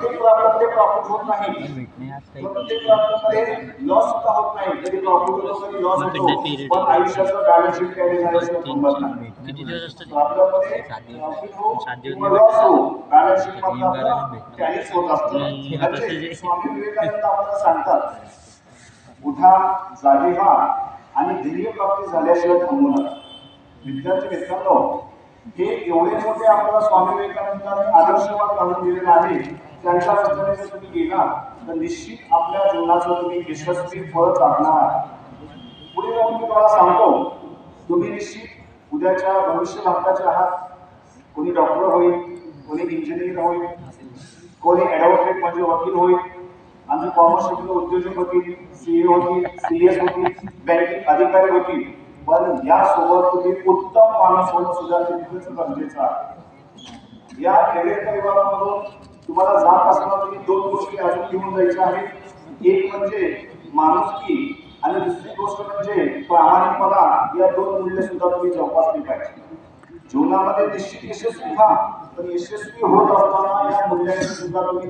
प्रत्येक प्रॉब्लेममध्ये प्रॉफिट होत नाही, प्रत्येक प्रॉब्लेममध्ये लॉस सुद्धा होत नाही. कधी प्रॉफिट होतो कधी लॉस होतो, पण आयुष्याचं बॅलन्स शीट कॅरी झाल्याशिवाय थांबत नाही. प्रॉब्लेममध्ये प्रॉफिट हो किंवा लॉस हो, बॅलन्स शीट मधलं आपलं टॅलीच होत असतं. म्हणजे स्वामी विवेकानंद आपल्याला सांगतात, उठा, जागे व्हा आणि ध्येय प्राप्ती झाल्याशिवाय थांबू नका. विद्यार्थी मित्रांनो, हे एवढे मोठे आपल्याला स्वामी विवेकानंदांनी आदर्शवाद घालून दिलेले आहे. त्यांच्या रस्त्याने जर तुम्ही गेला तर निश्चित आपल्या जीवनाचं तुम्ही यशस्वी फळ काढणार. पुढे जाऊन मी तुम्हाला सांगतो, तुम्ही निश्चित उद्याच्या भविष्य भारताचे आहात. कोणी डॉक्टर होईल, कोणी इंजिनियर होईल, कोणी ऍडव्होकेट म्हणजे वकील होईल, आमचे कॉमर्स शिकले उद्योजक होतील, सीए होतील, सीएस होतील, बँकिंग अधिकारी होतील. पण यासोबत तुम्ही उत्तम माणूस होणं सुद्धा तितकंच गरजेचं आहे. या खेडे परिवारामधून तुम्हाला जात असताना तुम्ही दोन गोष्टी अजून घेऊन जायच्या आहेत. एक म्हणजे माणुसकी आणि दुसरी गोष्ट म्हणजे प्रामाणिकपणा. या दोन मूल्य सुद्धा तुम्ही जोपासली पाहिजे. जीवनामध्ये निश्चित यशस्वी व्हा, पण यशस्वी होत असताना या मूल्यांची सुद्धा तुम्ही